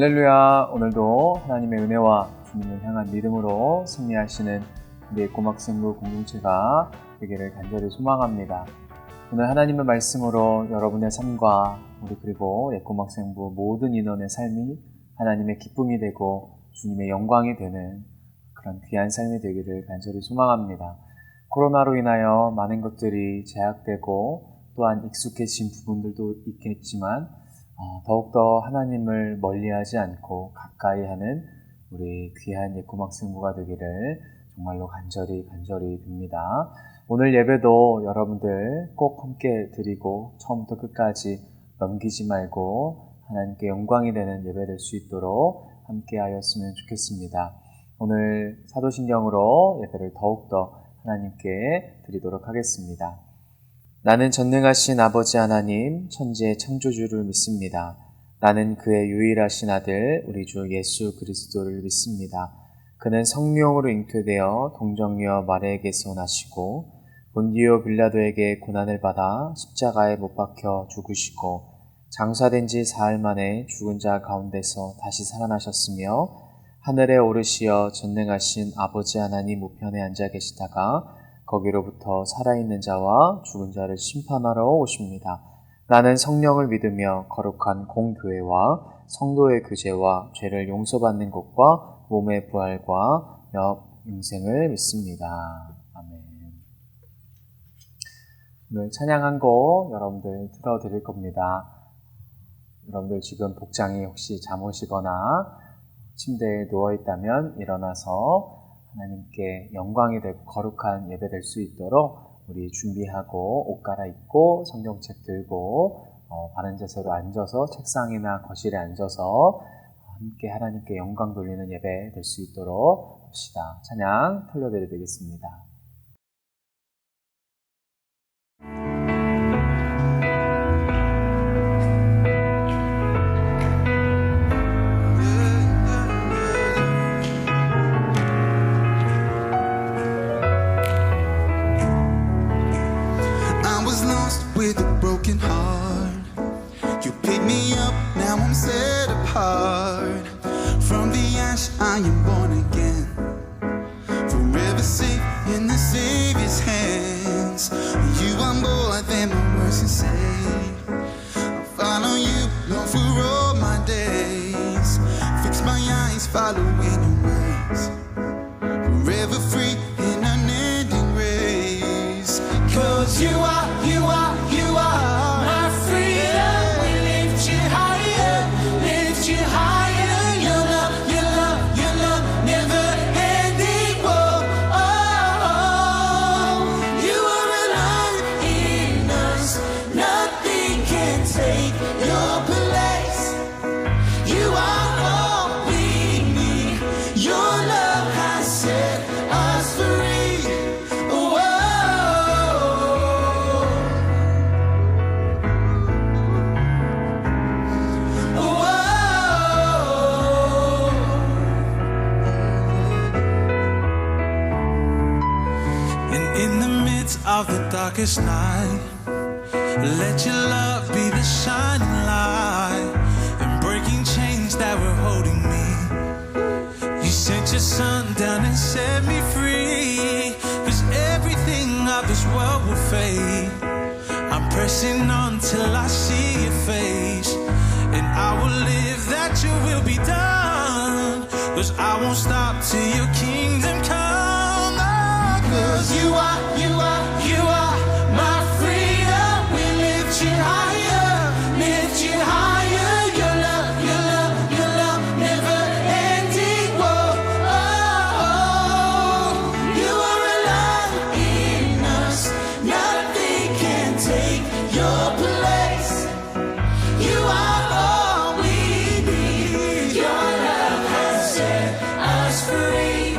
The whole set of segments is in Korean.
할렐루야. 오늘도 하나님의 은혜와 주님을 향한 믿음으로 승리하시는 우리 꼬막생부 공동체가 되기를 간절히 소망합니다. 오늘 하나님의 말씀으로 여러분의 삶과 우리 그리고 꼬막생부 모든 인원의 삶이 하나님의 기쁨이 되고 주님의 영광이 되는 그런 귀한 삶이 되기를 간절히 소망합니다. 코로나로 인하여 많은 것들이 제약되고 또한 익숙해진 부분들도 있겠지만 더욱더 하나님을 멀리하지 않고 가까이 하는 우리 귀한 예꼬막생부가 되기를 정말로 간절히 빕니다. 오늘 예배도 여러분들 꼭 함께 드리고 처음부터 끝까지 넘기지 말고 하나님께 영광이 되는 예배 될 수 있도록 함께 하였으면 좋겠습니다. 오늘 사도신경으로 예배를 더욱더 하나님께 드리도록 하겠습니다. 나는 전능하신 아버지 하나님, 천지의 창조주를 믿습니다. 나는 그의 유일하신 아들, 우리 주 예수 그리스도를 믿습니다. 그는 성령으로 잉태되어 동정녀 마리아에게서 나시고 본디오 빌라도에게 고난을 받아 십자가에 못 박혀 죽으시고 장사된 지 사흘 만에 죽은 자 가운데서 다시 살아나셨으며 하늘에 오르시어 전능하신 아버지 하나님 우편에 앉아 계시다가 거기로부터 살아있는 자와 죽은 자를 심판하러 오십니다. 나는 성령을 믿으며 거룩한 공교회와 성도의 교제와 죄를 용서받는 것과 몸의 부활과 영생을 믿습니다. 아멘. 오늘 찬양한 곡 여러분들 틀어드릴 겁니다. 여러분들 지금 복장이 혹시 잠옷이거나 침대에 누워있다면 일어나서 하나님께 영광이 되고 거룩한 예배 될 수 있도록 우리 준비하고 옷 갈아입고 성경책 들고 바른 자세로 앉아서 책상이나 거실에 앉아서 함께 하나님께 영광 돌리는 예배 될 수 있도록 합시다. 찬양 틀려드리겠습니다. With a broken heart, you picked me up, now I'm set apart. From the ash I am born again, forever safe in the Savior's hands. You are more than my words can say. I'll follow you, Lord, for all my days. Fix my eyes, following your ways. Forever free in unending race. 'Cause you are my freedom. We lift you higher, lift you higher. Your love, your love, your love, never ending. Whoa, you are alive in us. Nothing can take your place. You are all we need. Your love has set us free. Of the darkest night, let your love be the shining light and breaking chains that were holding me. You sent your son down and set me free. 'Cause everything of this world will fade. I'm pressing on till I see your face, and I will live that your will be done. 'Cause I won't stop till your kingdom come. Oh, 'cause you are my freedom. We lift you higher, lift you higher. Your love, your love, your love, never ending. Whoa, you are alive in us. Nothing can take your place. You are all we need. Your love has set us free.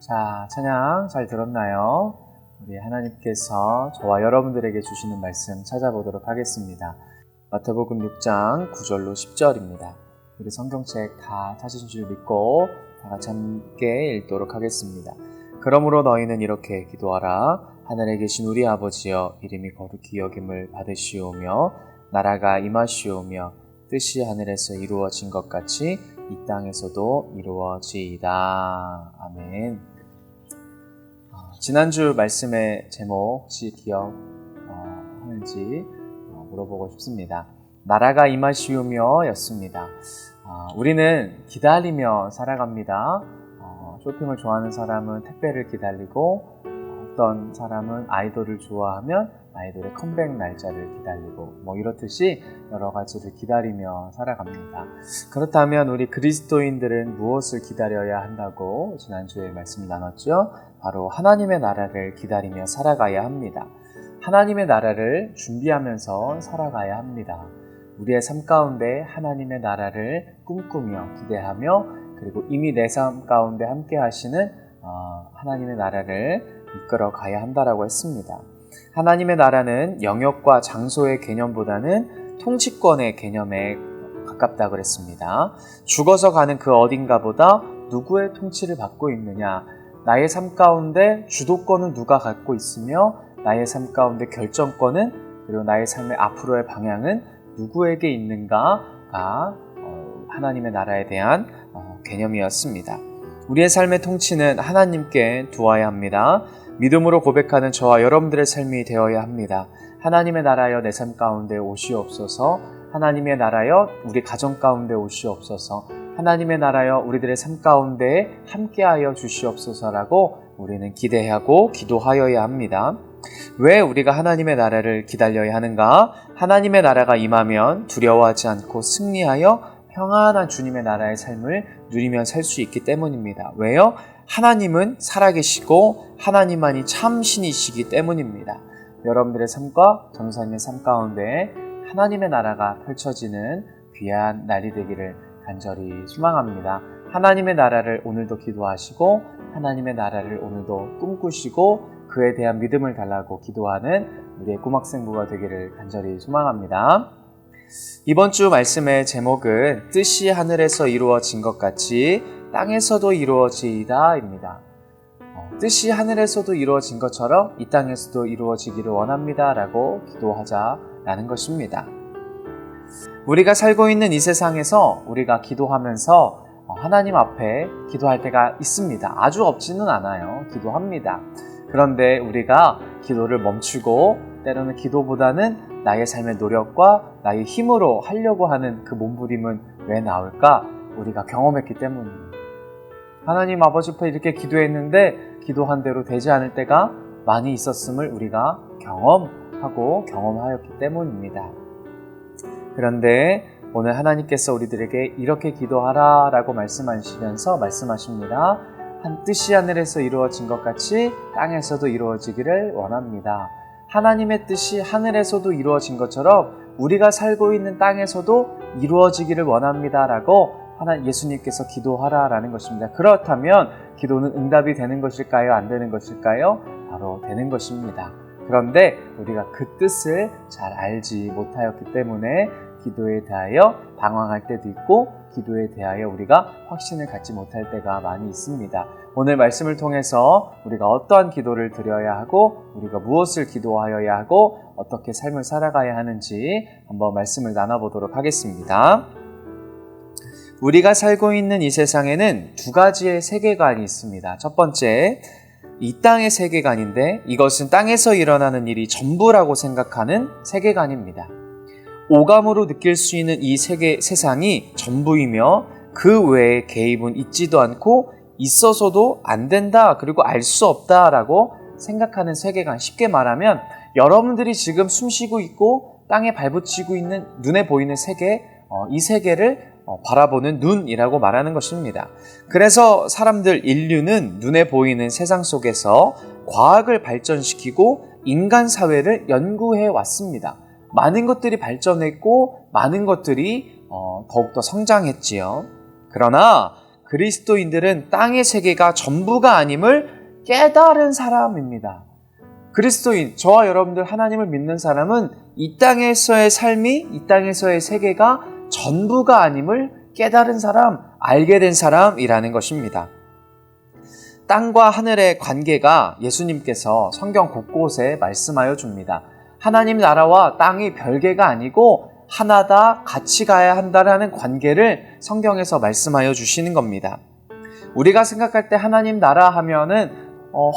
자, 찬양 잘 들었나요? 우리 하나님께서 저와 여러분들에게 주시는 말씀 찾아보도록 하겠습니다. 마태복음 6장 9절로 10절입니다. 우리 성경책 다 찾으신 줄 믿고 다 같이 함께 읽도록 하겠습니다. 그러므로 너희는 이렇게 기도하라. 하늘에 계신 우리 아버지여, 이름이 거룩히 여김을 받으시오며 나라가 임하시오며 뜻이 하늘에서 이루어진 것 같이 이 땅에서도 이루어지이다. 아멘. 지난주 말씀의 제목 혹시 기억하는지 물어보고 싶습니다. 나라가 임하시오며 였습니다. 우리는 기다리며 살아갑니다. 쇼핑을 좋아하는 사람은 택배를 기다리고, 어떤 사람은 아이돌을 좋아하면 아이돌의 컴백 날짜를 기다리고, 이렇듯이 여러 가지를 기다리며 살아갑니다. 그렇다면 우리 그리스도인들은 무엇을 기다려야 한다고 지난주에 말씀을 나눴죠? 바로 하나님의 나라를 기다리며 살아가야 합니다. 하나님의 나라를 준비하면서 살아가야 합니다. 우리의 삶 가운데 하나님의 나라를 꿈꾸며 기대하며, 그리고 이미 내 삶 가운데 함께 하시는 하나님의 나라를 이끌어 가야 한다라고 했습니다. 하나님의 나라는 영역과 장소의 개념보다는 통치권의 개념에 가깝다고 그랬습니다. 죽어서 가는 그 어딘가보다 누구의 통치를 받고 있느냐, 나의 삶 가운데 주도권은 누가 갖고 있으며 나의 삶 가운데 결정권은, 그리고 나의 삶의 앞으로의 방향은 누구에게 있는가가 하나님의 나라에 대한 개념이었습니다. 우리의 삶의 통치는 하나님께 두어야 합니다. 믿음으로 고백하는 저와 여러분들의 삶이 되어야 합니다. 하나님의 나라여 내 삶 가운데 오시옵소서. 하나님의 나라여 우리 가정 가운데 오시옵소서. 하나님의 나라여 우리들의 삶 가운데 함께하여 주시옵소서라고 우리는 기대하고 기도하여야 합니다. 왜 우리가 하나님의 나라를 기다려야 하는가? 하나님의 나라가 임하면 두려워하지 않고 승리하여 평안한 주님의 나라의 삶을 누리며 살 수 있기 때문입니다. 왜요? 하나님은 살아계시고 하나님만이 참 신이시기 때문입니다. 여러분들의 삶과 전도사님의 삶 가운데 하나님의 나라가 펼쳐지는 귀한 날이 되기를 간절히 소망합니다. 하나님의 나라를 오늘도 기도하시고 하나님의 나라를 오늘도 꿈꾸시고 그에 대한 믿음을 달라고 기도하는 우리의 꼬막생부가 되기를 간절히 소망합니다. 이번 주 말씀의 제목은 뜻이 하늘에서 이루어진 것 같이 땅에서도 이루어지이다입니다. 뜻이 하늘에서도 이루어진 것처럼 이 땅에서도 이루어지기를 원합니다 라고 기도하자라는 것입니다. 우리가 살고 있는 이 세상에서 우리가 기도하면서 하나님 앞에 기도할 때가 있습니다. 아주 없지는 않아요. 기도합니다. 그런데 우리가 기도를 멈추고 때로는 기도보다는 나의 삶의 노력과 나의 힘으로 하려고 하는 그 몸부림은 왜 나올까? 우리가 경험했기 때문입니다. 하나님 아버지 앞에 이렇게 기도했는데 기도한 대로 되지 않을 때가 많이 있었음을 우리가 경험하였기 때문입니다. 그런데 오늘 하나님께서 우리들에게 이렇게 기도하라 라고 말씀하시면서 말씀하십니다. 한 뜻이 하늘에서 이루어진 것 같이 땅에서도 이루어지기를 원합니다. 하나님의 뜻이 하늘에서도 이루어진 것처럼 우리가 살고 있는 땅에서도 이루어지기를 원합니다 라고 예수님께서 기도하라라는 것입니다. 그렇다면 기도는 응답이 되는 것일까요? 안 되는 것일까요? 바로 되는 것입니다. 그런데 우리가 그 뜻을 잘 알지 못하였기 때문에 기도에 대하여 방황할 때도 있고 기도에 대하여 우리가 확신을 갖지 못할 때가 많이 있습니다. 오늘 말씀을 통해서 우리가 어떠한 기도를 드려야 하고 우리가 무엇을 기도하여야 하고 어떻게 삶을 살아가야 하는지 한번 말씀을 나눠보도록 하겠습니다. 우리가 살고 있는 이 세상에는 두 가지의 세계관이 있습니다. 첫 번째, 이 땅의 세계관인데 이것은 땅에서 일어나는 일이 전부라고 생각하는 세계관입니다. 오감으로 느낄 수 있는 이 세상이 전부이며 그 외에 개입은 있지도 않고 있어서도 안 된다, 그리고 알 수 없다라고 생각하는 세계관. 쉽게 말하면 여러분들이 지금 숨쉬고 있고 땅에 발붙이고 있는 눈에 보이는 세계, 이 세계를 바라보는 눈이라고 말하는 것입니다. 그래서 인류는 눈에 보이는 세상 속에서 과학을 발전시키고 인간 사회를 연구해 왔습니다. 많은 것들이 발전했고 많은 것들이 더욱더 성장했지요. 그러나 그리스도인들은 땅의 세계가 전부가 아님을 깨달은 사람입니다. 그리스도인, 저와 여러분들 하나님을 믿는 사람은 이 땅에서의 삶이, 이 땅에서의 세계가 전부가 아님을 깨달은 사람, 알게 된 사람이라는 것입니다. 땅과 하늘의 관계가 예수님께서 성경 곳곳에 말씀하여 줍니다. 하나님 나라와 땅이 별개가 아니고 하나다, 같이 가야 한다라는 관계를 성경에서 말씀하여 주시는 겁니다. 우리가 생각할 때 하나님 나라 하면은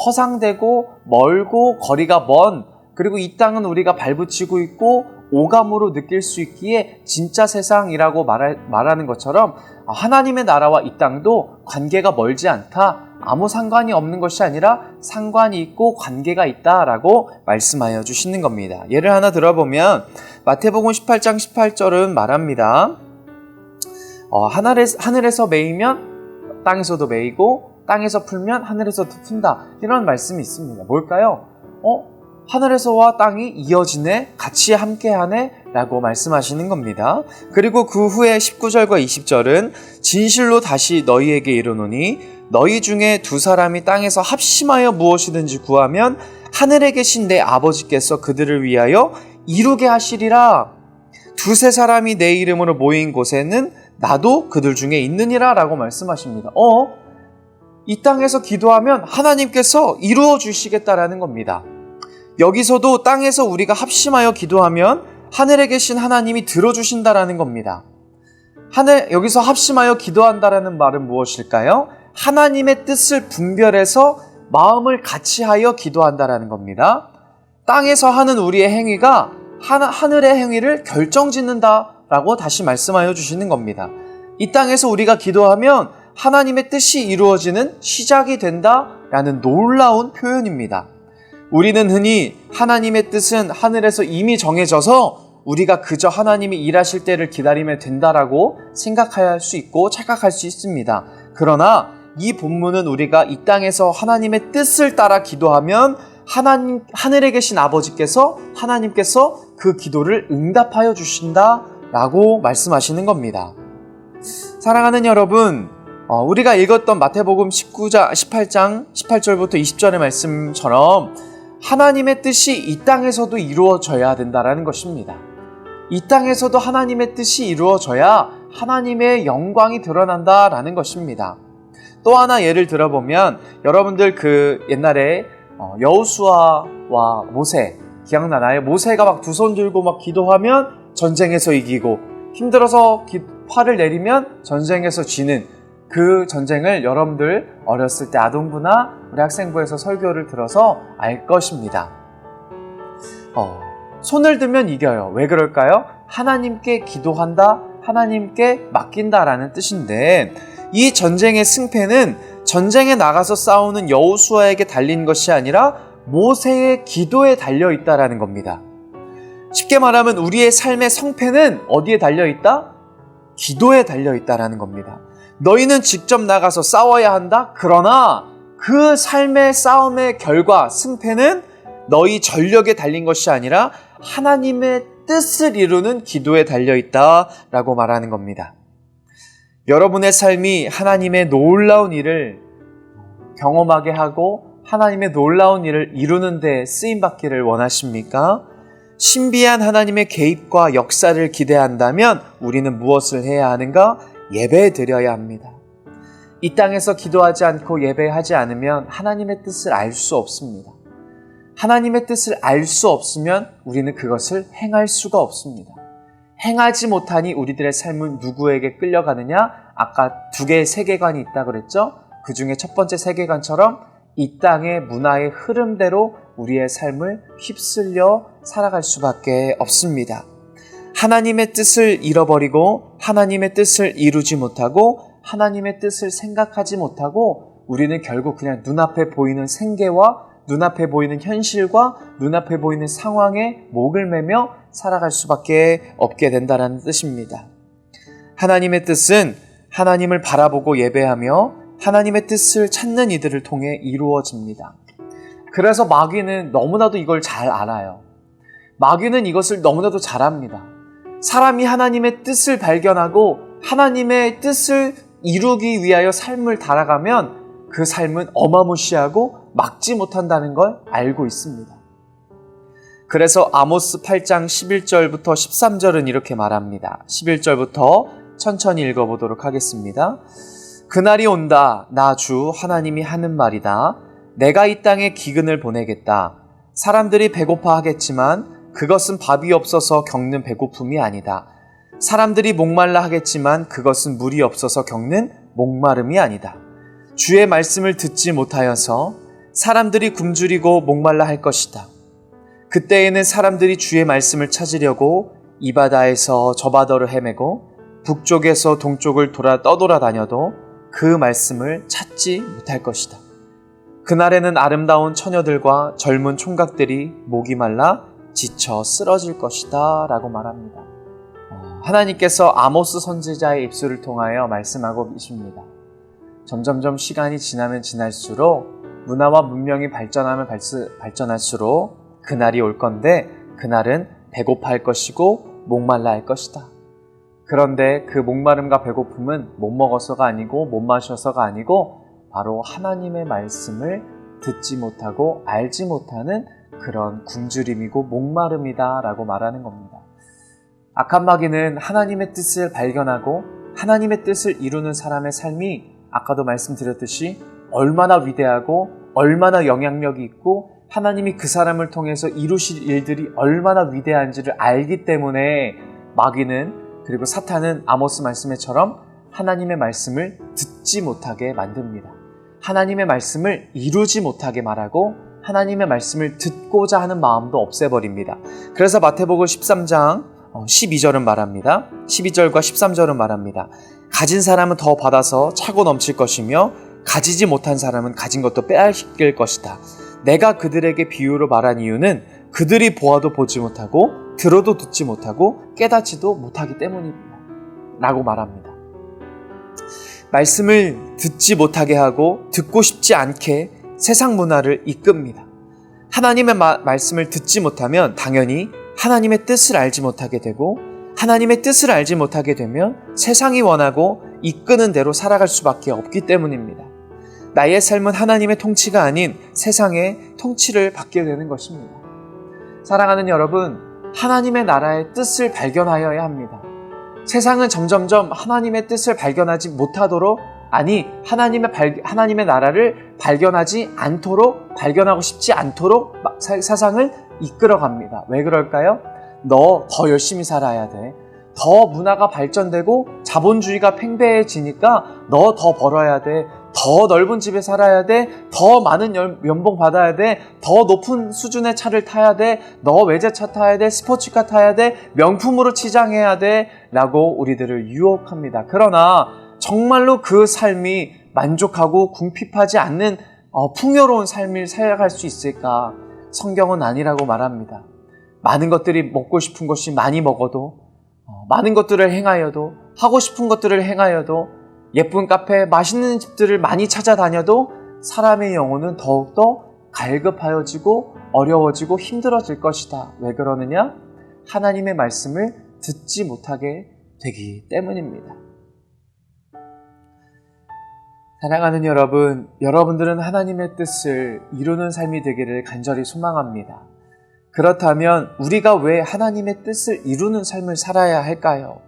허상되고 멀고 거리가 먼, 그리고 이 땅은 우리가 발붙이고 있고 오감으로 느낄 수 있기에 진짜 세상이라고 말하는 것처럼 하나님의 나라와 이 땅도 관계가 멀지 않다, 아무 상관이 없는 것이 아니라 상관이 있고 관계가 있다라고 말씀하여 주시는 겁니다. 예를 하나 들어보면 마태복음 18장 18절은 말합니다. 하늘에서 매이면 땅에서도 매이고 땅에서 풀면 하늘에서도 푼다, 이런 말씀이 있습니다. 뭘까요? 하늘에서와 땅이 이어지네, 같이 함께하네 라고 말씀하시는 겁니다. 그리고 그 후에 19절과 20절은 진실로 다시 너희에게 이르노니 너희 중에 두 사람이 땅에서 합심하여 무엇이든지 구하면 하늘에 계신 내 아버지께서 그들을 위하여 이루게 하시리라. 두세 사람이 내 이름으로 모인 곳에는 나도 그들 중에 있느니라 라고 말씀하십니다. 이 땅에서 기도하면 하나님께서 이루어 주시겠다라는 겁니다. 여기서도 땅에서 우리가 합심하여 기도하면 하늘에 계신 하나님이 들어주신다라는 겁니다. 여기서 합심하여 기도한다라는 말은 무엇일까요? 하나님의 뜻을 분별해서 마음을 같이하여 기도한다라는 겁니다. 땅에서 하는 우리의 행위가 하늘의 행위를 결정짓는다라고 다시 말씀하여 주시는 겁니다. 이 땅에서 우리가 기도하면 하나님의 뜻이 이루어지는 시작이 된다라는 놀라운 표현입니다. 우리는 흔히 하나님의 뜻은 하늘에서 이미 정해져서 우리가 그저 하나님이 일하실 때를 기다리면 된다라고 생각할 수 있고 착각할 수 있습니다. 그러나 이 본문은 우리가 이 땅에서 하나님의 뜻을 따라 기도하면 하늘에 계신 아버지께서, 하나님께서 그 기도를 응답하여 주신다라고 말씀하시는 겁니다. 사랑하는 여러분, 우리가 읽었던 마태복음 18장 18절부터 20절의 말씀처럼 하나님의 뜻이 이 땅에서도 이루어져야 된다라는 것입니다. 이 땅에서도 하나님의 뜻이 이루어져야 하나님의 영광이 드러난다라는 것입니다. 또 하나 예를 들어보면 여러분들 옛날에 여호수아와 모세 기억나나요? 모세가 막 두 손 들고 막 기도하면 전쟁에서 이기고 힘들어서 화를 내리면 전쟁에서 지는 그 전쟁을 여러분들 어렸을 때 아동부나 우리 학생부에서 설교를 들어서 알 것입니다. 손을 들면 이겨요. 왜 그럴까요? 하나님께 기도한다, 하나님께 맡긴다라는 뜻인데 이 전쟁의 승패는 전쟁에 나가서 싸우는 여호수아에게 달린 것이 아니라 모세의 기도에 달려있다라는 겁니다. 쉽게 말하면 우리의 삶의 성패는 어디에 달려있다? 기도에 달려있다라는 겁니다. 너희는 직접 나가서 싸워야 한다? 그러나 그 삶의 싸움의 결과, 승패는 너희 전력에 달린 것이 아니라 하나님의 뜻을 이루는 기도에 달려있다라고 말하는 겁니다. 여러분의 삶이 하나님의 놀라운 일을 경험하게 하고 하나님의 놀라운 일을 이루는 데 쓰임받기를 원하십니까? 신비한 하나님의 개입과 역사를 기대한다면 우리는 무엇을 해야 하는가? 예배 드려야 합니다. 이 땅에서 기도하지 않고 예배하지 않으면 하나님의 뜻을 알 수 없습니다. 하나님의 뜻을 알 수 없으면 우리는 그것을 행할 수가 없습니다. 행하지 못하니 우리들의 삶은 누구에게 끌려가느냐? 아까 두 개의 세계관이 있다고 그랬죠? 그 중에 첫 번째 세계관처럼 이 땅의 문화의 흐름대로 우리의 삶을 휩쓸려 살아갈 수밖에 없습니다. 하나님의 뜻을 잃어버리고 하나님의 뜻을 이루지 못하고 하나님의 뜻을 생각하지 못하고 우리는 결국 그냥 눈앞에 보이는 생계와 눈앞에 보이는 현실과 눈앞에 보이는 상황에 목을 매며 살아갈 수밖에 없게 된다는 뜻입니다. 하나님의 뜻은 하나님을 바라보고 예배하며 하나님의 뜻을 찾는 이들을 통해 이루어집니다. 그래서 마귀는 너무나도 이걸 잘 알아요. 마귀는 이것을 너무나도 잘합니다. 사람이 하나님의 뜻을 발견하고 하나님의 뜻을 이루기 위하여 삶을 달아가면 그 삶은 어마무시하고 막지 못한다는 걸 알고 있습니다. 그래서 아모스 8장 11절부터 13절은 이렇게 말합니다. 11절부터 천천히 읽어보도록 하겠습니다. 그날이 온다. 나 주 하나님이 하는 말이다. 내가 이 땅에 기근을 보내겠다. 사람들이 배고파 하겠지만 그것은 밥이 없어서 겪는 배고픔이 아니다. 사람들이 목말라 하겠지만 그것은 물이 없어서 겪는 목마름이 아니다. 주의 말씀을 듣지 못하여서 사람들이 굶주리고 목말라 할 것이다. 그때에는 사람들이 주의 말씀을 찾으려고 이 바다에서 저 바다로 헤매고 북쪽에서 동쪽을 떠돌아다녀도 그 말씀을 찾지 못할 것이다. 그날에는 아름다운 처녀들과 젊은 총각들이 목이 말라 지쳐 쓰러질 것이다 라고 말합니다. 하나님께서 아모스 선지자의 입술을 통하여 말씀하고 계십니다. 점점점 시간이 지나면 지날수록 문화와 문명이 발전하면 발전할수록 그날이 올 건데 그날은 배고파할 것이고 목말라 할 것이다. 그런데 그 목마름과 배고픔은 못 먹어서가 아니고 못 마셔서가 아니고 바로 하나님의 말씀을 듣지 못하고 알지 못하는 그런 굶주림이고 목마름이다 라고 말하는 겁니다. 악한 마귀는 하나님의 뜻을 발견하고 하나님의 뜻을 이루는 사람의 삶이 아까도 말씀드렸듯이 얼마나 위대하고 얼마나 영향력이 있고 하나님이 그 사람을 통해서 이루실 일들이 얼마나 위대한지를 알기 때문에 마귀는 그리고 사탄은 아모스 말씀에처럼 하나님의 말씀을 듣지 못하게 만듭니다. 하나님의 말씀을 이루지 못하게 말하고 하나님의 말씀을 듣고자 하는 마음도 없애버립니다. 그래서 마태복음 13장 12절은 말합니다. 12절과 13절은 말합니다. 가진 사람은 더 받아서 차고 넘칠 것이며 가지지 못한 사람은 가진 것도 빼앗길 것이다. 내가 그들에게 비유로 말한 이유는 그들이 보아도 보지 못하고 들어도 듣지 못하고 깨닫지도 못하기 때문입니다. 라고 말합니다. 말씀을 듣지 못하게 하고 듣고 싶지 않게 세상 문화를 이끕니다. 하나님의 말씀을 듣지 못하면 당연히 하나님의 뜻을 알지 못하게 되고 하나님의 뜻을 알지 못하게 되면 세상이 원하고 이끄는 대로 살아갈 수밖에 없기 때문입니다. 나의 삶은 하나님의 통치가 아닌 세상의 통치를 받게 되는 것입니다. 사랑하는 여러분, 하나님의 나라의 뜻을 발견하여야 합니다. 세상은 점점점 하나님의 뜻을 발견하지 못하도록 하나님의 나라를 발견하지 않도록 발견하고 싶지 않도록 세상을 이끌어갑니다. 왜 그럴까요? 너 더 열심히 살아야 돼. 더 문화가 발전되고 자본주의가 팽배해지니까 너 더 벌어야 돼. 더 넓은 집에 살아야 돼. 더 많은 연봉 받아야 돼. 더 높은 수준의 차를 타야 돼. 너 외제차 타야 돼. 스포츠카 타야 돼. 명품으로 치장해야 돼. 라고 우리들을 유혹합니다. 그러나 정말로 그 삶이 만족하고 궁핍하지 않는 풍요로운 삶을 살아갈 수 있을까? 성경은 아니라고 말합니다. 많은 것들이 먹고 싶은 것이 많이 먹어도 많은 것들을 행하여도 하고 싶은 것들을 행하여도 예쁜 카페, 맛있는 집들을 많이 찾아다녀도 사람의 영혼은 더욱더 갈급하여지고 어려워지고 힘들어질 것이다. 왜 그러느냐? 하나님의 말씀을 듣지 못하게 되기 때문입니다. 사랑하는 여러분, 여러분들은 하나님의 뜻을 이루는 삶이 되기를 간절히 소망합니다. 그렇다면 우리가 왜 하나님의 뜻을 이루는 삶을 살아야 할까요?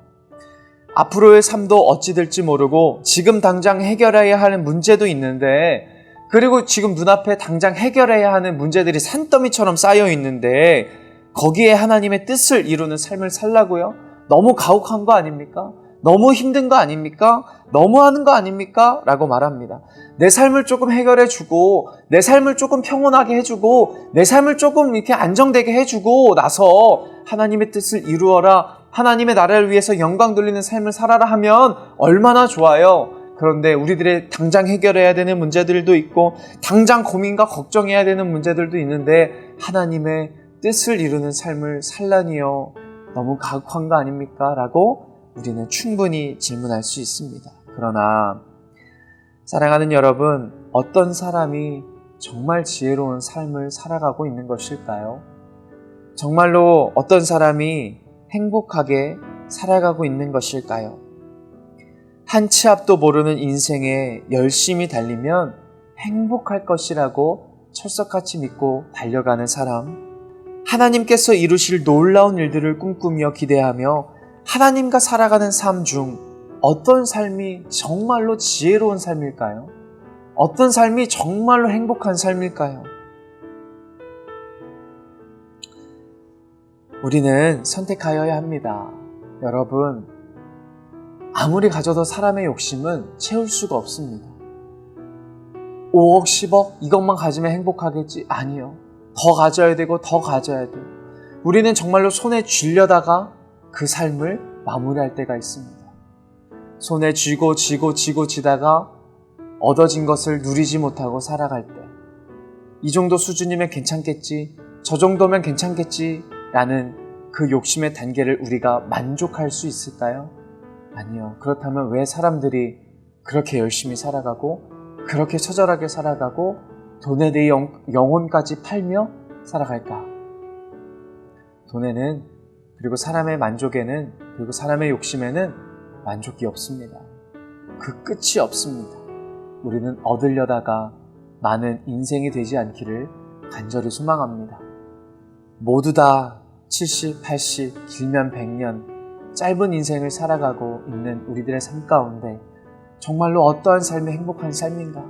앞으로의 삶도 어찌 될지 모르고 지금 당장 해결해야 하는 문제도 있는데 그리고 지금 눈앞에 당장 해결해야 하는 문제들이 산더미처럼 쌓여 있는데 거기에 하나님의 뜻을 이루는 삶을 살라고요? 너무 가혹한 거 아닙니까? 너무 힘든 거 아닙니까? 너무하는 거 아닙니까? 라고 말합니다. 내 삶을 조금 해결해주고 내 삶을 조금 평온하게 해주고 내 삶을 조금 이렇게 안정되게 해주고 나서 하나님의 뜻을 이루어라, 하나님의 나라를 위해서 영광 돌리는 삶을 살아라 하면 얼마나 좋아요. 그런데 우리들의 당장 해결해야 되는 문제들도 있고 당장 고민과 걱정해야 되는 문제들도 있는데 하나님의 뜻을 이루는 삶을 살라니요, 너무 가혹한 거 아닙니까? 라고 우리는 충분히 질문할 수 있습니다. 그러나 사랑하는 여러분, 어떤 사람이 정말 지혜로운 삶을 살아가고 있는 것일까요? 정말로 어떤 사람이 행복하게 살아가고 있는 것일까요? 한 치 앞도 모르는 인생에 열심히 달리면 행복할 것이라고 철석같이 믿고 달려가는 사람, 하나님께서 이루실 놀라운 일들을 꿈꾸며 기대하며 하나님과 살아가는 삶 중 어떤 삶이 정말로 지혜로운 삶일까요? 어떤 삶이 정말로 행복한 삶일까요? 우리는 선택하여야 합니다. 여러분, 아무리 가져도 사람의 욕심은 채울 수가 없습니다. 5억, 10억 이것만 가지면 행복하겠지? 아니요. 더 가져야 되고 더 가져야 돼요. 우리는 정말로 손에 쥐려다가 그 삶을 마무리할 때가 있습니다. 손에 쥐고 지다가 얻어진 것을 누리지 못하고 살아갈 때, 이 정도 수준이면 괜찮겠지, 저 정도면 괜찮겠지 라는 그 욕심의 단계를 우리가 만족할 수 있을까요? 아니요. 그렇다면 왜 사람들이 그렇게 열심히 살아가고 그렇게 처절하게 살아가고 돈에 대해 영혼까지 팔며 살아갈까? 돈에는, 그리고 사람의 만족에는, 그리고 사람의 욕심에는 만족이 없습니다. 그 끝이 없습니다. 우리는 얻으려다가 많은 인생이 되지 않기를 간절히 소망합니다. 모두 다 70, 80, 길면 100년 짧은 인생을 살아가고 있는 우리들의 삶 가운데 정말로 어떠한 삶이 행복한 삶인가?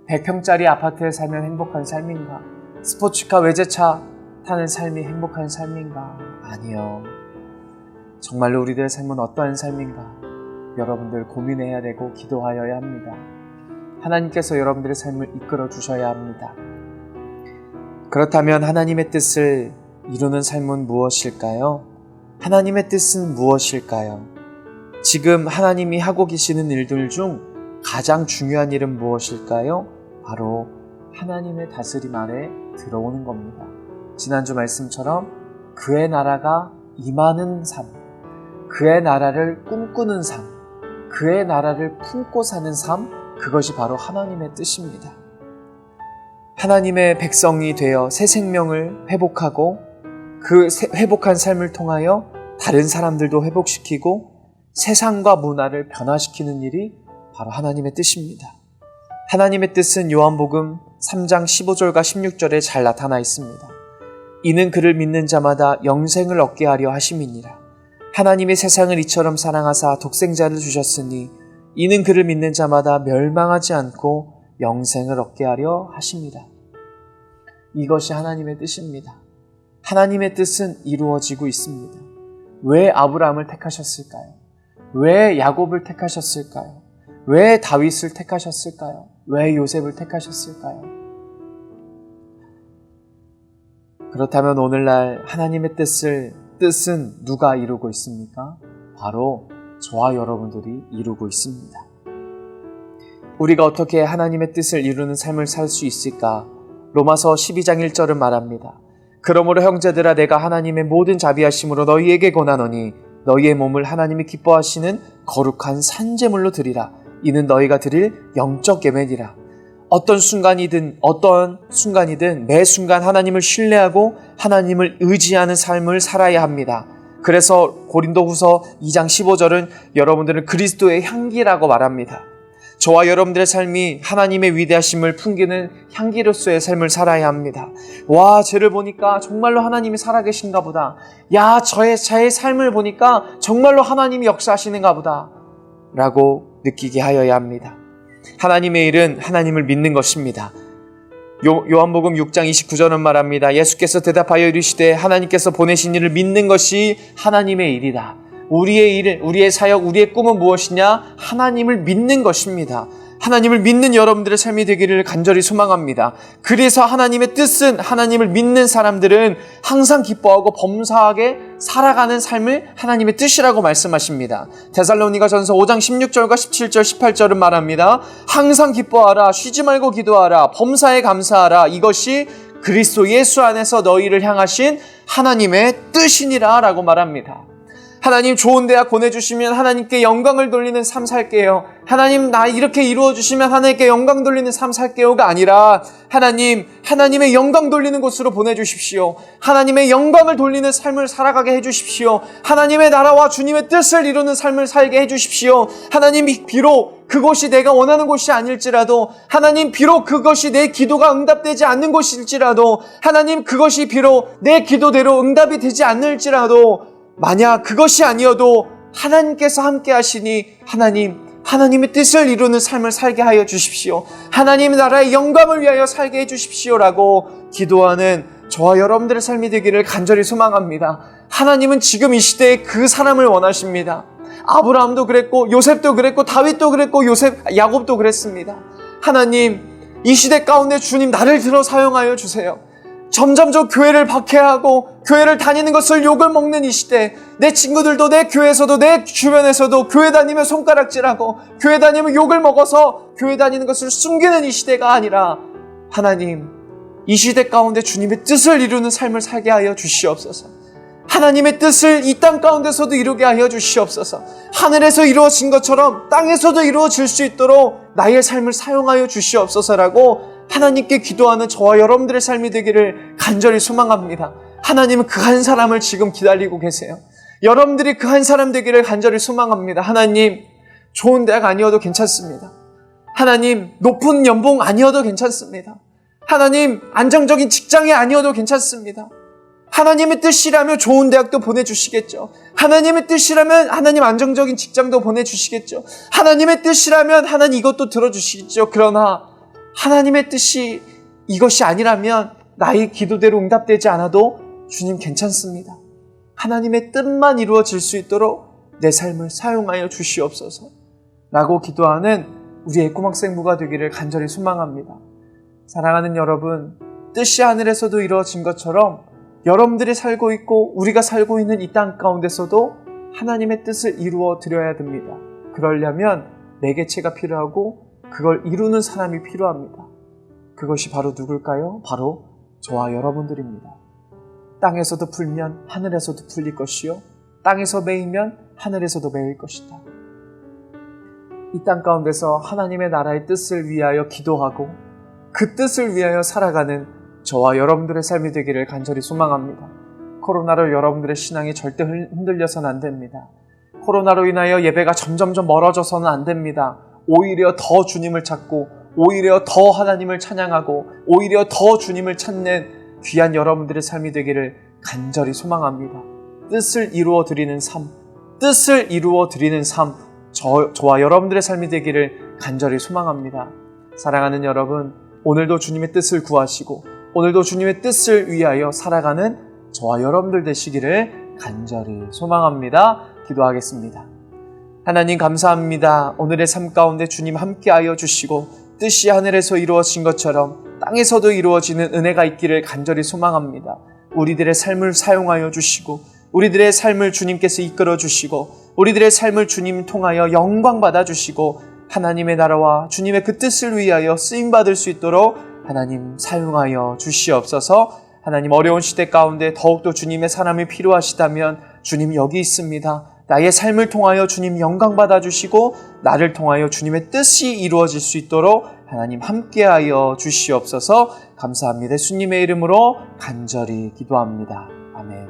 100평짜리 아파트에 살면 행복한 삶인가? 스포츠카, 외제차 타는 삶이 행복한 삶인가? 아니요. 정말로 우리들의 삶은 어떠한 삶인가? 여러분들 고민해야 되고 기도하여야 합니다. 하나님께서 여러분들의 삶을 이끌어 주셔야 합니다. 그렇다면 하나님의 뜻을 이루는 삶은 무엇일까요? 하나님의 뜻은 무엇일까요? 지금 하나님이 하고 계시는 일들 중 가장 중요한 일은 무엇일까요? 바로 하나님의 다스림 아래 들어오는 겁니다. 지난주 말씀처럼 그의 나라가 임하는 삶, 그의 나라를 꿈꾸는 삶, 그의 나라를 품고 사는 삶, 그것이 바로 하나님의 뜻입니다. 하나님의 백성이 되어 새 생명을 회복하고 그 회복한 삶을 통하여 다른 사람들도 회복시키고 세상과 문화를 변화시키는 일이 바로 하나님의 뜻입니다. 하나님의 뜻은 요한복음 3장 15절과 16절에 잘 나타나 있습니다. 이는 그를 믿는 자마다 영생을 얻게 하려 하심이니라. 하나님이 세상을 이처럼 사랑하사 독생자를 주셨으니 이는 그를 믿는 자마다 멸망하지 않고 영생을 얻게 하려 하십니다. 이것이 하나님의 뜻입니다. 하나님의 뜻은 이루어지고 있습니다. 왜 아브라함을 택하셨을까요? 왜 야곱을 택하셨을까요? 왜 다윗을 택하셨을까요? 왜 요셉을 택하셨을까요? 그렇다면 오늘날 하나님의 뜻은 누가 이루고 있습니까? 바로 저와 여러분들이 이루고 있습니다. 우리가 어떻게 하나님의 뜻을 이루는 삶을 살 수 있을까? 로마서 12장 1절은 말합니다. 그러므로 형제들아 내가 하나님의 모든 자비하심으로 너희에게 권하노니 너희의 몸을 하나님이 기뻐하시는 거룩한 산제물로 드리라. 이는 너희가 드릴 영적 예배니라. 어떤 순간이든 매 순간 하나님을 신뢰하고 하나님을 의지하는 삶을 살아야 합니다. 그래서 고린도후서 2장 15절은 여러분들은 그리스도의 향기라고 말합니다. 저와 여러분들의 삶이 하나님의 위대하심을 풍기는 향기로서의 삶을 살아야 합니다. 와, 쟤를 보니까 정말로 하나님이 살아계신가 보다. 야, 저의 삶을 보니까 정말로 하나님이 역사하시는가 보다 라고 느끼게 하여야 합니다. 하나님의 일은 하나님을 믿는 것입니다. 요한복음 6장 29절은 말합니다. 예수께서 대답하여 이르시되 하나님께서 보내신 이를 믿는 것이 하나님의 일이다. 우리의 일, 우리의 사역, 우리의 꿈은 무엇이냐? 하나님을 믿는 것입니다. 하나님을 믿는 여러분들의 삶이 되기를 간절히 소망합니다. 그래서 하나님의 뜻은, 하나님을 믿는 사람들은 항상 기뻐하고 범사하게 살아가는 삶을 하나님의 뜻이라고 말씀하십니다. 데살로니가전서 5장 16절과 17절, 18절은 말합니다. 항상 기뻐하라, 쉬지 말고 기도하라, 범사에 감사하라. 이것이 그리스도 예수 안에서 너희를 향하신 하나님의 뜻이니라 라고 말합니다. 하나님 좋은 대학 보내주시면 하나님께 영광을 돌리는 삶 살게요. 하나님 나 이렇게 이루어주시면 하나님께 영광 돌리는 삶 살게요가 아니라 하나님, 하나님의 영광 돌리는 곳으로 보내주십시오. 하나님의 영광을 돌리는 삶을 살아가게 해주십시오. 하나님의 나라와 주님의 뜻을 이루는 삶을 살게 해주십시오. 하나님 비록 그곳이 내가 원하는 곳이 아닐지라도, 하나님 비록 그것이 내 기도가 응답되지 않는 곳일지라도, 하나님 그것이 비록 내 기도대로 응답이 되지 않을지라도, 만약 그것이 아니어도 하나님께서 함께 하시니 하나님의 뜻을 이루는 삶을 살게 하여 주십시오. 하나님 나라의 영광을 위하여 살게 해 주십시오라고 기도하는 저와 여러분들의 삶이 되기를 간절히 소망합니다. 하나님은 지금 이 시대에 그 사람을 원하십니다. 아브라함도 그랬고 요셉도 그랬고 다윗도 그랬고 야곱도 그랬습니다. 하나님 이 시대 가운데 주님 나를 들어 사용하여 주세요. 점점 저 교회를 박해하고 교회를 다니는 것을 욕을 먹는 이 시대, 내 친구들도 내 교회에서도 내 주변에서도 교회 다니면 손가락질하고 교회 다니면 욕을 먹어서 교회 다니는 것을 숨기는 이 시대가 아니라 하나님 이 시대 가운데 주님의 뜻을 이루는 삶을 살게 하여 주시옵소서. 하나님의 뜻을 이 땅 가운데서도 이루게 하여 주시옵소서. 하늘에서 이루어진 것처럼 땅에서도 이루어질 수 있도록 나의 삶을 사용하여 주시옵소서라고 하나님께 기도하는 저와 여러분들의 삶이 되기를 간절히 소망합니다. 하나님은 그 한 사람을 지금 기다리고 계세요. 여러분들이 그 한 사람 되기를 간절히 소망합니다. 하나님, 좋은 대학 아니어도 괜찮습니다. 하나님, 높은 연봉 아니어도 괜찮습니다. 하나님, 안정적인 직장이 아니어도 괜찮습니다. 하나님의 뜻이라면 좋은 대학도 보내주시겠죠. 하나님의 뜻이라면 하나님 안정적인 직장도 보내주시겠죠. 하나님의 뜻이라면 하나님 이것도 들어주시겠죠. 그러나 하나님의 뜻이 이것이 아니라면 나의 기도대로 응답되지 않아도 주님 괜찮습니다. 하나님의 뜻만 이루어질 수 있도록 내 삶을 사용하여 주시옵소서 라고 기도하는 우리의 꼬막생부가 되기를 간절히 소망합니다. 사랑하는 여러분, 뜻이 하늘에서도 이루어진 것처럼 여러분들이 살고 있고 우리가 살고 있는 이 땅 가운데서도 하나님의 뜻을 이루어 드려야 됩니다. 그러려면 매개체가 필요하고 그걸 이루는 사람이 필요합니다. 그것이 바로 누굴까요? 바로 저와 여러분들입니다. 땅에서도 풀면 하늘에서도 풀릴 것이요 땅에서 매이면 하늘에서도 매일 것이다. 이 땅 가운데서 하나님의 나라의 뜻을 위하여 기도하고 그 뜻을 위하여 살아가는 저와 여러분들의 삶이 되기를 간절히 소망합니다. 코로나로 여러분들의 신앙이 절대 흔들려서는 안 됩니다. 코로나로 인하여 예배가 점점점 멀어져서는 안 됩니다. 오히려 더 주님을 찾고 오히려 더 하나님을 찬양하고 오히려 더 주님을 찾는 귀한 여러분들의 삶이 되기를 간절히 소망합니다. 뜻을 이루어 드리는 삶, 뜻을 이루어 드리는 삶, 저와 여러분들의 삶이 되기를 간절히 소망합니다. 사랑하는 여러분, 오늘도 주님의 뜻을 구하시고 오늘도 주님의 뜻을 위하여 살아가는 저와 여러분들 되시기를 간절히 소망합니다. 기도하겠습니다. 하나님 감사합니다. 오늘의 삶 가운데 주님 함께하여 주시고 뜻이 하늘에서 이루어진 것처럼 땅에서도 이루어지는 은혜가 있기를 간절히 소망합니다. 우리들의 삶을 사용하여 주시고 우리들의 삶을 주님께서 이끌어 주시고 우리들의 삶을 주님 통하여 영광 받아 주시고 하나님의 나라와 주님의 그 뜻을 위하여 쓰임받을 수 있도록 하나님 사용하여 주시옵소서. 하나님 어려운 시대 가운데 더욱더 주님의 사람이 필요하시다면 주님 여기 있습니다. 나의 삶을 통하여 주님 영광 받아주시고 나를 통하여 주님의 뜻이 이루어질 수 있도록 하나님 함께하여 주시옵소서. 감사합니다. 예수님의 이름으로 간절히 기도합니다. 아멘.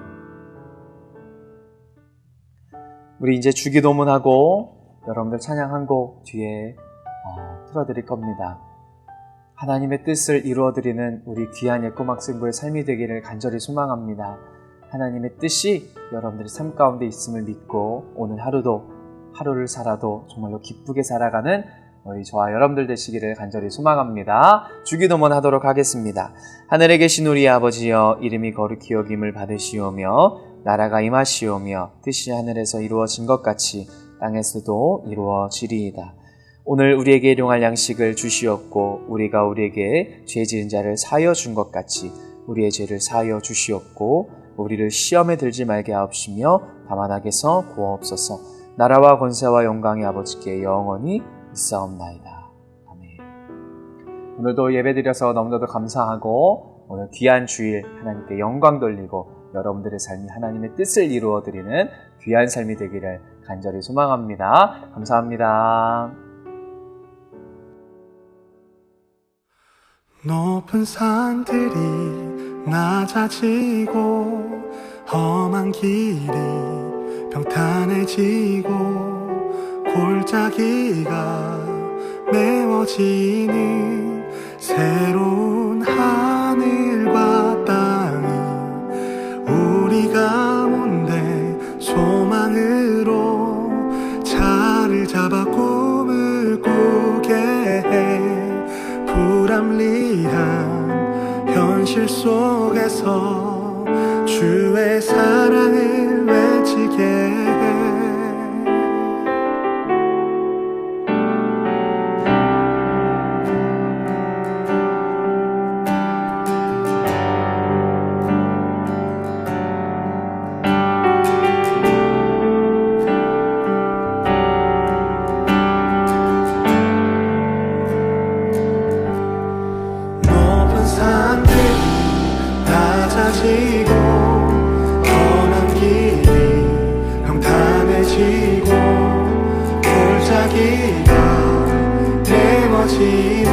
우리 이제 주기도문하고 여러분들 찬양 한 곡 뒤에 틀어드릴 겁니다. 하나님의 뜻을 이루어드리는 우리 귀한 예꼬막생부의 삶이 되기를 간절히 소망합니다. 하나님의 뜻이 여러분들의 삶 가운데 있음을 믿고 오늘 하루를 살아도 정말로 기쁘게 살아가는 우리 저와 여러분들 되시기를 간절히 소망합니다. 주기도문 하도록 하겠습니다. 하늘에 계신 우리 아버지여, 이름이 거룩히 여김을 받으시오며 나라가 임하시오며 뜻이 하늘에서 이루어진 것 같이 땅에서도 이루어지리이다. 오늘 우리에게 일용할 양식을 주시옵고 우리가 우리에게 죄 지은 자를 사하여 준 것 같이 우리의 죄를 사하여 주시옵고 우리를 시험에 들지 말게 하옵시며 다만 악에서 구하옵소서. 나라와 권세와 영광이 아버지께 영원히 있사옵나이다. 아멘. 오늘도 예배드려서 너무나도 감사하고 오늘 귀한 주일 하나님께 영광 돌리고 여러분들의 삶이 하나님의 뜻을 이루어드리는 귀한 삶이 되기를 간절히 소망합니다. 감사합니다. 높은 산들이 낮아지고 험한 길이 평탄해지고 골짜기가 메워지는 새로운 하늘과 땅이 우리 가운데 소망으로 자리를 잡아 꿈을 꾸게 해. 불합리한 현실 속에서 주의 사랑을 외치게 해. 낮아지고 험한 길이 평탄해지고 골짜기가 메워지는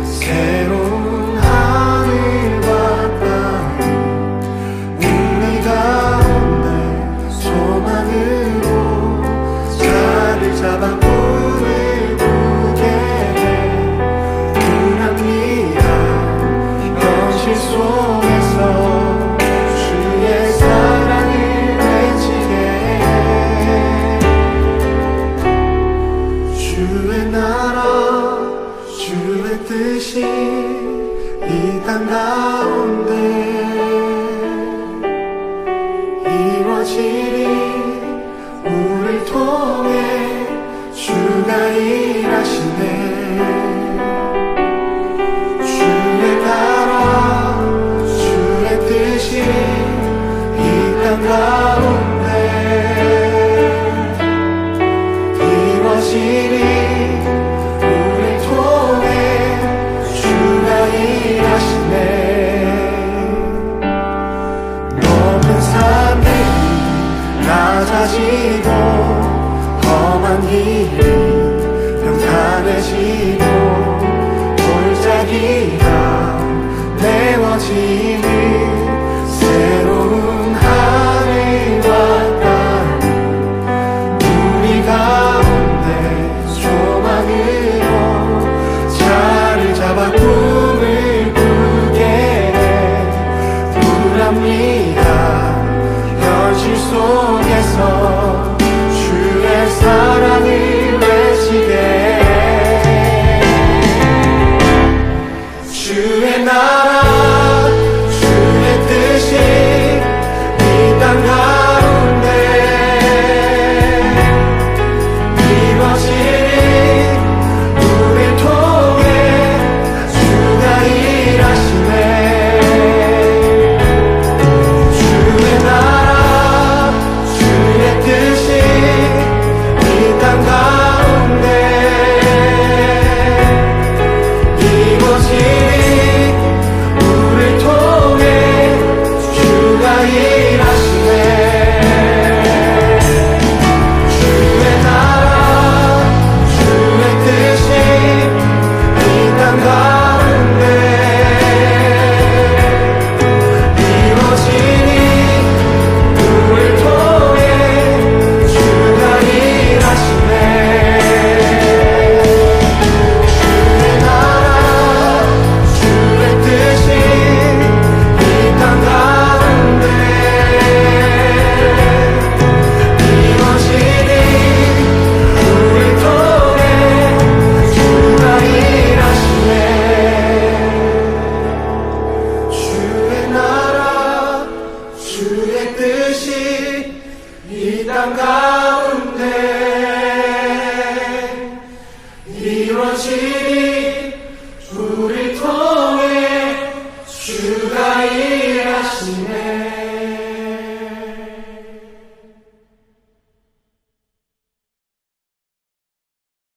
새로운 하늘과 땅이 우리 가운데 소망으로 자리를 잡아 꿈을 꾸게 해. 불합리한 현실 속에서 주의 사랑을 외치게 해. 주의 나라 주의 뜻이 이 땅 가운데 이루어지리. 우릴 통해 주가 일하시네. 주의 나라 주의 뜻이 이 땅 가운데 이루어지리. 우릴 통해 주가 일하시네. 높은 산들이 낮아지고 험한 길이 평탄해지고 골짜기가 메워지는 새로운 하늘과 땅 우리 가운데 소망으로 자리를 잡아 꿈을 꾸게 해. 불합리한 현실 속에서 주의 사랑을 외치게 해. 주의 나라 주의 뜻이 이 땅 가운데 이루어지리. 우릴 통해 주가 일하시네. 주의 나라 주의 뜻이 이 땅 가운데 이루어지리. 우릴 통해 주가 일하시네. 주의 나라 주의 뜻이 이 땅 가운데 이루어지리. 우릴 통해 주가 일하시네. 주의 나라 주의 뜻이 이 땅 가운데 이루어지리. 우릴 통해 주가 일하시네. 주의 나라 주의 뜻이 이 땅 가운데